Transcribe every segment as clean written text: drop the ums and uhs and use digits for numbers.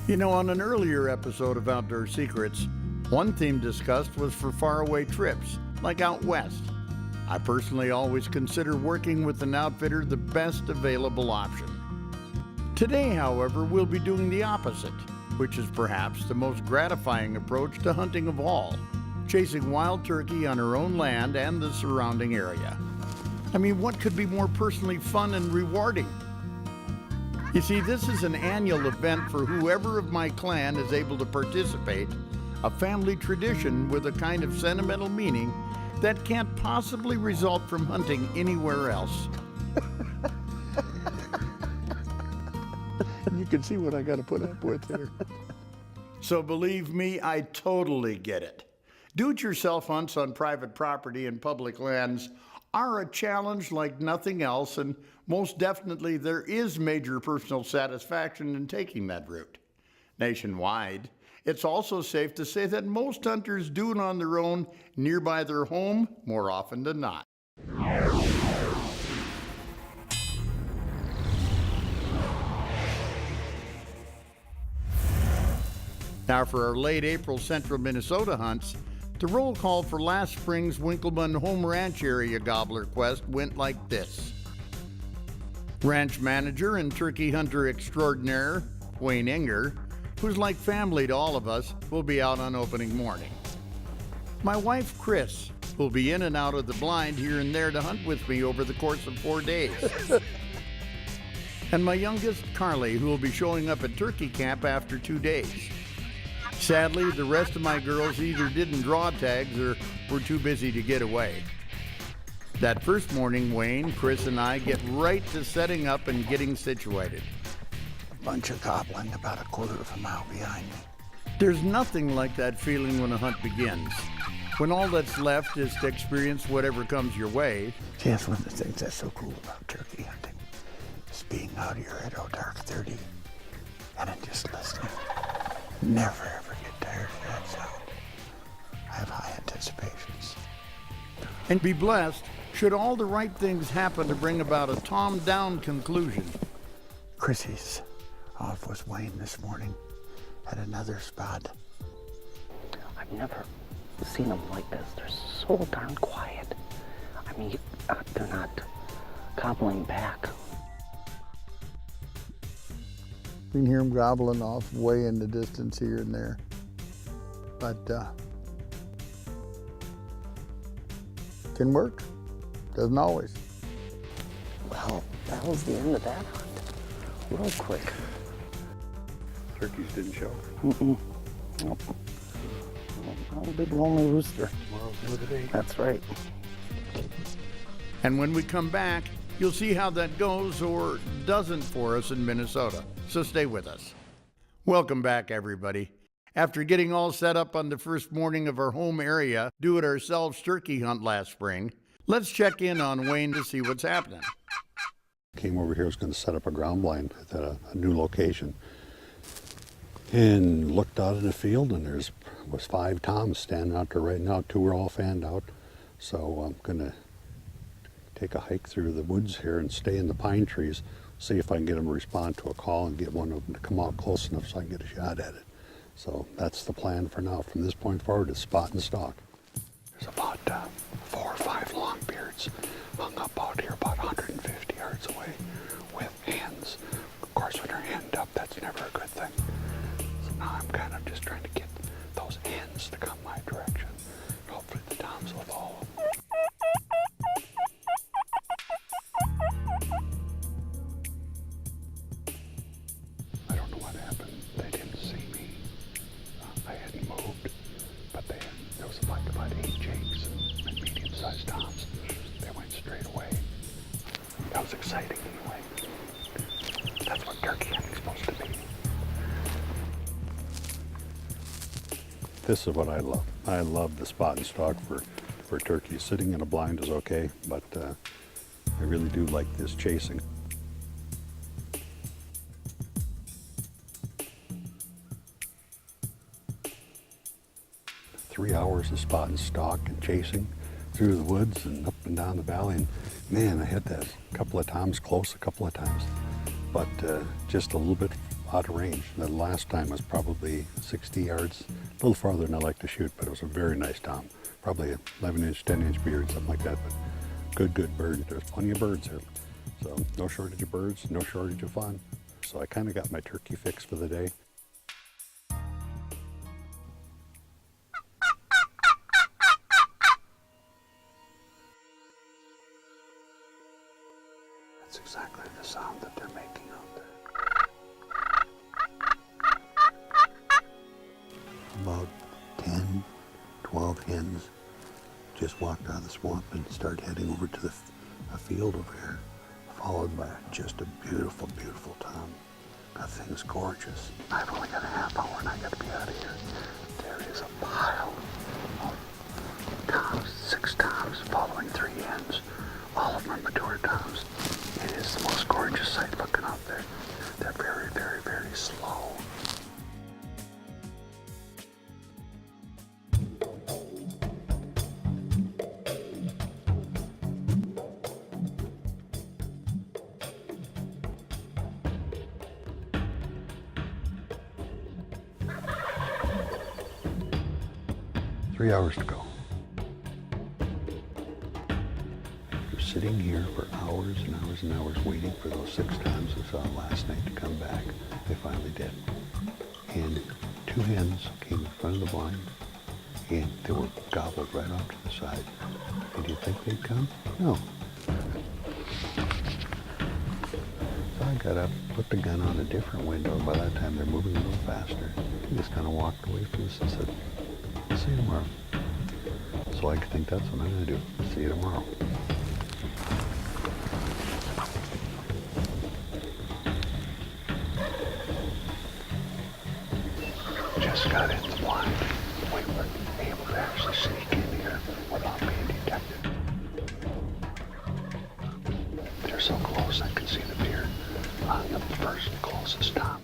You know, on an earlier episode of Outdoor Secrets, one theme discussed was for faraway trips, like out west. I personally always consider working with an outfitter the best available option. Today, however, we'll be doing the opposite, which is perhaps the most gratifying approach to hunting of all, chasing wild turkey on our own land and the surrounding area. I mean, what could be more personally fun and rewarding? You see, this is an annual event for whoever of my clan is able to participate, a family tradition with a kind of sentimental meaning that can't possibly result from hunting anywhere else. You can see what I got to put up with here. So believe me, I totally get it. Do-it-yourself hunts on private property and public lands are a challenge like nothing else, and most definitely there is major personal satisfaction in taking that route. Nationwide, it's also safe to say that most hunters do it on their own nearby their home more often than not. Now for our late April central Minnesota hunts, the roll call for last spring's Winkelman home ranch area gobbler quest went like this. Ranch manager and turkey hunter extraordinaire, Wayne Enger, who's like family to all of us, will be out on opening morning. My wife, Kris, will be in and out of the blind here and there to hunt with me over the course of 4 days. And my youngest, Karlee, who will be showing up at turkey camp after 2 days. Sadly, the rest of my girls either didn't draw tags or were too busy to get away. That first morning, Wayne, Kris, and I get right to setting up and getting situated. A bunch of gobbling about a quarter of a mile behind me. There's nothing like that feeling when a hunt begins, when all that's left is to experience whatever comes your way. See, that's one of the things that's so cool about turkey hunting, is being out here at dark 30 and then just listening. Never ever get tired of that sound. I have high anticipations. And be blessed should all the right things happen to bring about a calmed-down conclusion. Chrissy's off with Wayne this morning at another spot. I've never seen them like this. They're so darn quiet. I mean, they're not gobbling back. You can hear them gobbling off way in the distance here and there. But can work. Doesn't always. Well, that was the end of that hunt. Real quick. Turkeys didn't show. Nope. Oh, big lonely rooster. Tomorrow's another day. That's right. And when we come back, you'll see how that goes or doesn't for us in Minnesota. So stay with us. Welcome back, everybody. After getting all set up on the first morning of our home area do-it-ourselves turkey hunt last spring, let's check in on Wayne to see what's happening. Came over here, was going to set up a ground blind at a new location, and looked out in the field, and was 5 toms standing out there right now. 2 were all fanned out, so I'm going to take a hike through the woods here and stay in the pine trees, see if I can get them to respond to a call and get one of them to come out close enough so I can get a shot at it. So that's the plan for now. From this point forward, it's spot and stalk. There's about 4 or 5 longbeards hung up out here about 150 yards away with hens. Of course, when they're henned up, that's never a good thing. So now I'm kind of just trying to get those hens to come my direction. Hopefully the toms will follow. I don't know what happened. They didn't see me. I hadn't moved, but there was like about 8 jakes and medium-sized toms. They went straight away. That was exciting anyway. That's what turkey hunting's supposed to be. This is what I love. I love the spot and stalk for turkey. Sitting in a blind is okay, but I really do like this chasing. Three hours of spot and stalk and chasing through the woods and up and down the valley. And man, I had that couple of toms close a couple of times, but just a little bit out of range. The last time was probably 60 yards, a little farther than I like to shoot, but it was a very nice tom. Probably an 11-inch, 10-inch beard, something like that, but good bird. There's plenty of birds here. So no shortage of birds, no shortage of fun. So I kind of got my turkey fix for the day. That's exactly the sound that they're making out there. About 10, 12 hens just walked out of the swamp and started heading over to a field over here, followed by just a beautiful, beautiful tom. That thing's gorgeous. I've only got a half hour and I got to be out of here. There is a pile of toms, 6 toms following 3 hens. All of them are mature toms. It is the most gorgeous sight looking out there. They're very, very, very slow. Three hours to go. We're sitting here for hours and hours and hours waiting for those 6 toms we saw last night to come back. They finally did. And 2 hens came in front of the blind and they were gobbled right off to the side. And do you think they'd come? No. So I got up, put the gun on a different window. By that time they're moving a little faster. I just kind of walked away from this and said, see you tomorrow. So I think that's what I'm going to do. See you tomorrow. Just got in the blind. We were able to actually sneak in here without being detected. They're so close I can see the beard on the first closest tom.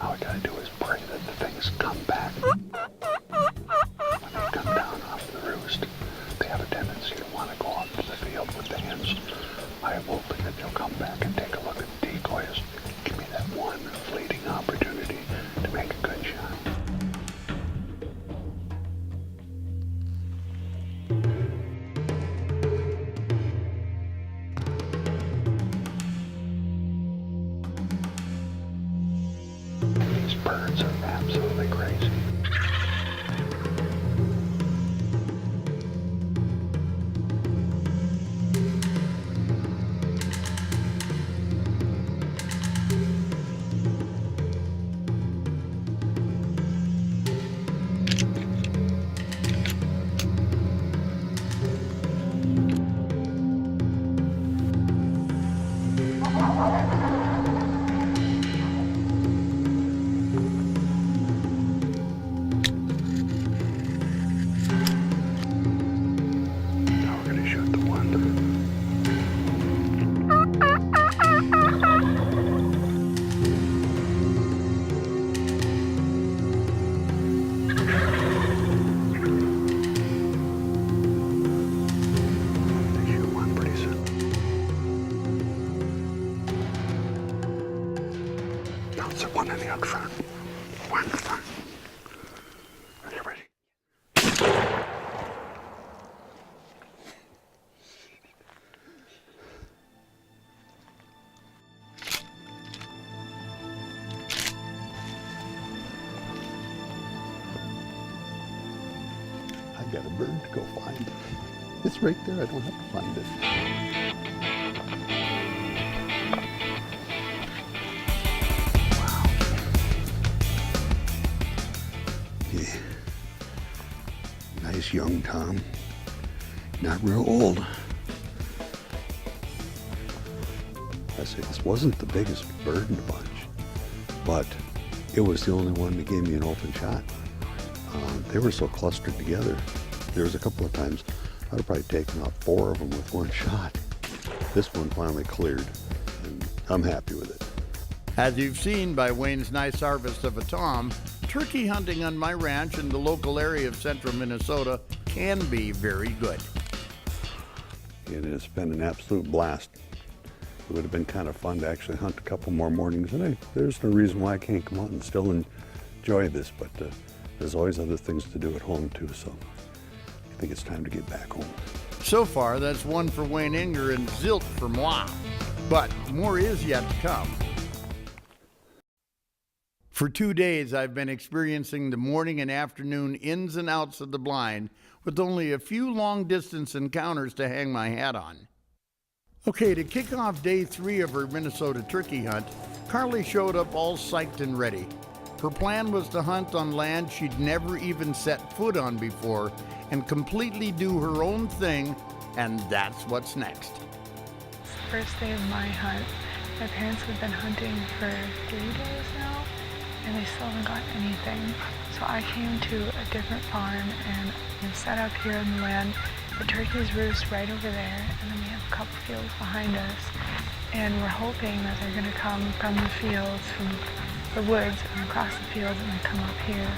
All I gotta do is pray that the things come back. When they come down off the roost, they have a tendency to want to go out to the field with the hens. I am hoping that they'll come back and take a look at the decoys. Give me that one fleeting opportunity to make a good shot. These birds are absolutely crazy. Now we're gonna shoot the one. They shoot one pretty soon. No, it's the one in the out front. One in the front. Are you ready? I got a bird to go find. It's right there. I don't have to find it. Yeah. Nice young tom. Not real old. I say this wasn't the biggest bird in the bunch, but it was the only one that gave me an open shot. They were so clustered together. There was a couple of times I'd have probably taken out 4 of them with one shot. This one finally cleared, and I'm happy with it. As you've seen by Wayne's nice harvest of a tom, turkey hunting on my ranch in the local area of central Minnesota can be very good. It has been an absolute blast. It would have been kind of fun to actually hunt a couple more mornings, and there's no reason why I can't come out and still enjoy this, but there's always other things to do at home too, so I think it's time to get back home. So far, that's one for Wayne Enger and zilch for moi. But more is yet to come. For 2 days, I've been experiencing the morning and afternoon ins and outs of the blind with only a few long-distance encounters to hang my hat on. Okay, to kick off day 3 of her Minnesota turkey hunt, Karlee showed up all psyched and ready. Her plan was to hunt on land she'd never even set foot on before and completely do her own thing, and that's what's next. First day of my hunt. My parents have been hunting for 3 days now, and they still haven't got anything. So I came to a different farm and set up here on the land. The turkeys roost right over there, and then we have a couple fields behind us. And we're hoping that they're gonna come from the fields, from the woods, and across the fields, and then come up here.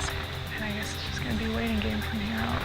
And I guess it's just gonna be a waiting game from here out.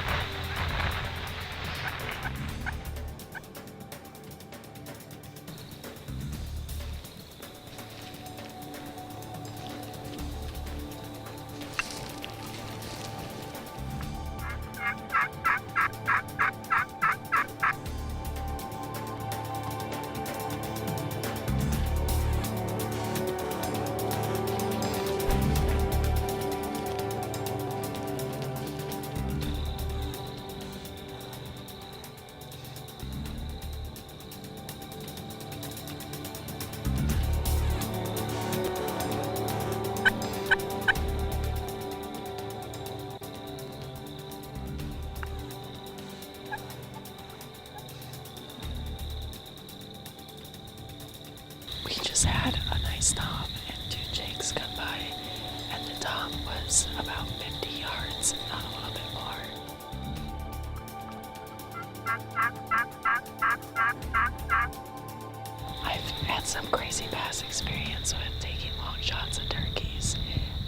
We just had a nice tom and 2 jakes come by, and the tom was about 50 yards, if not a little bit more. I've had some crazy past experience with taking long shots at turkeys,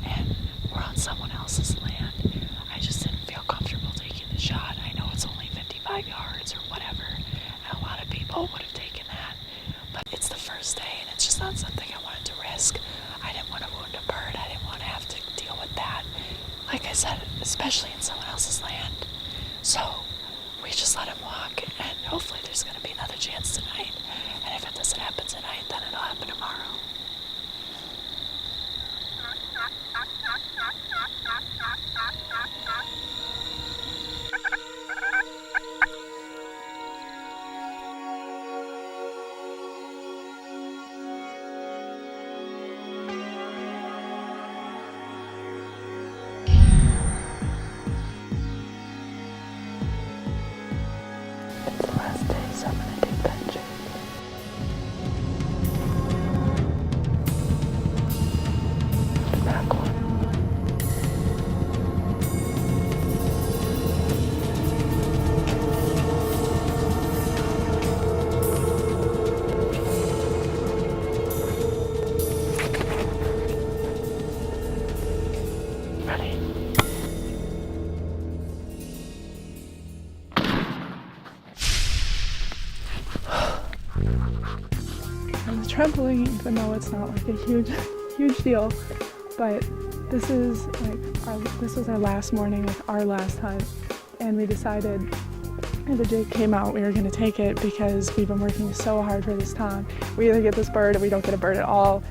and we're on someone else's land. I just didn't feel comfortable taking the shot. I know it's only 55 yards or whatever, and a lot of people would have taken that, but it's the first day and it's just not something I wanted to risk. I didn't want to wound a bird. I didn't want to have to deal with that, like I said, especially in someone else's land. So we just let him walk, and hopefully there's going to be another chance tonight. And if it doesn't happen tonight, then it'll happen tomorrow. It's the last day, so I'm going to take that jig. Back one. Ready? I'm trembling, even though it's not like a huge deal. But this is this was our last morning of our last hunt, and we decided, and the jig came out, we were going to take it because we've been working so hard for this tom. We either get this bird or we don't get a bird at all.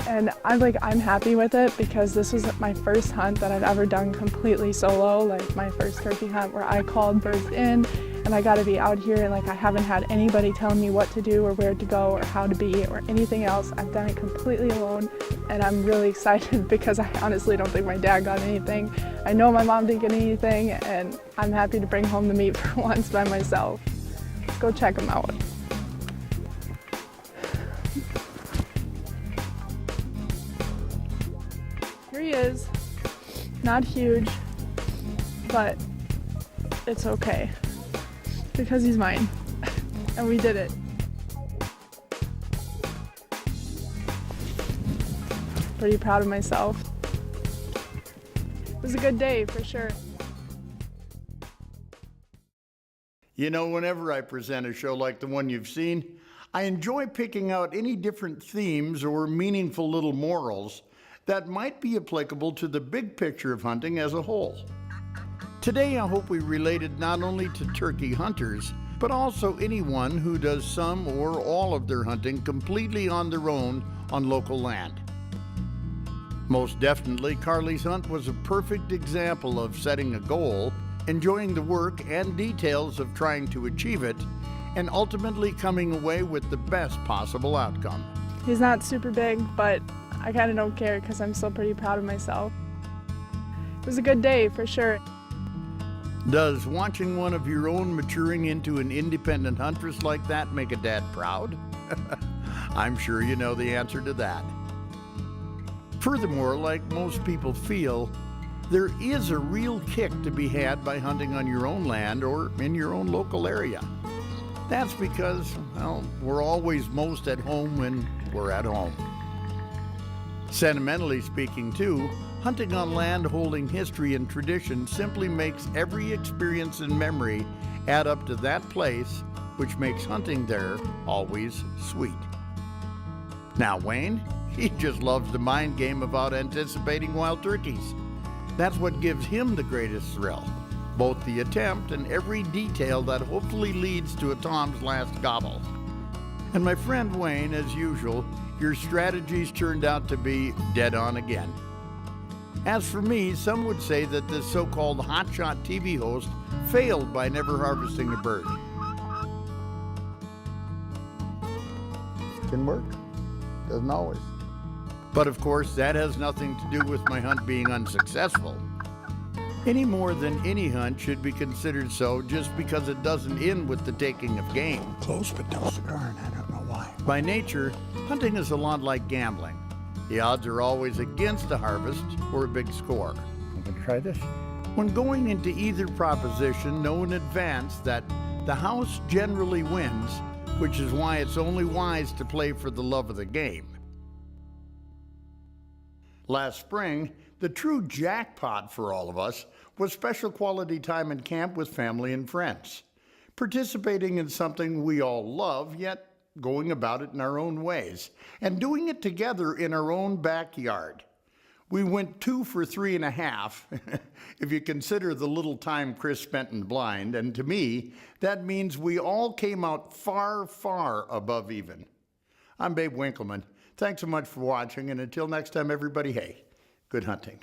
And I'm happy with it because this was my first hunt that I've ever done completely solo, like my first turkey hunt where I called birds in, and I got to be out here, and I haven't had anybody telling me what to do or where to go or how to be or anything else. I've done it completely alone, and I'm really excited because I honestly don't think my dad got anything. I know my mom didn't get anything, and I'm happy to bring home the meat for once by myself. Let's go check them out. Here he is. Not huge, but it's okay because he's mine and we did it. Pretty proud of myself. It was a good day for sure. You know, whenever I present a show like the one you've seen, I enjoy picking out any different themes or meaningful little morals that might be applicable to the big picture of hunting as a whole. Today, I hope we related not only to turkey hunters, but also anyone who does some or all of their hunting completely on their own on local land. Most definitely, Karlee's hunt was a perfect example of setting a goal, enjoying the work and details of trying to achieve it, and ultimately coming away with the best possible outcome. He's not super big, but I kind of don't care because I'm still pretty proud of myself. It was a good day for sure. Does watching one of your own maturing into an independent huntress like that make a dad proud? I'm sure you know the answer to that. Furthermore, like most people feel, there is a real kick to be had by hunting on your own land or in your own local area. That's because, well, we're always most at home when we're at home. Sentimentally speaking, too, hunting on land holding history and tradition simply makes every experience and memory add up to that place, which makes hunting there always sweet. Now, Wayne, he just loves the mind game about anticipating wild turkeys. That's what gives him the greatest thrill, both the attempt and every detail that hopefully leads to a Tom's last gobble. And my friend Wayne, as usual, your strategies turned out to be dead on again. As for me, some would say that this so-called hotshot TV host failed by never harvesting a bird. Can work. Doesn't always. But of course, that has nothing to do with my hunt being unsuccessful. Any more than any hunt should be considered so just because it doesn't end with the taking of game. Close but no cigar, and I don't know why. By nature, hunting is a lot like gambling. The odds are always against a harvest or a big score. I'm gonna try this. When going into either proposition, know in advance that the house generally wins, which is why it's only wise to play for the love of the game. Last spring, the true jackpot for all of us was special quality time in camp with family and friends. Participating in something we all love, yet going about it in our own ways, and doing it together in our own backyard. We went 2 for 3.5, if you consider the little time Kris spent in blind, and to me, that means we all came out far, far above even. I'm Babe Winkelman. Thanks so much for watching, and until next time, everybody, hey, good hunting.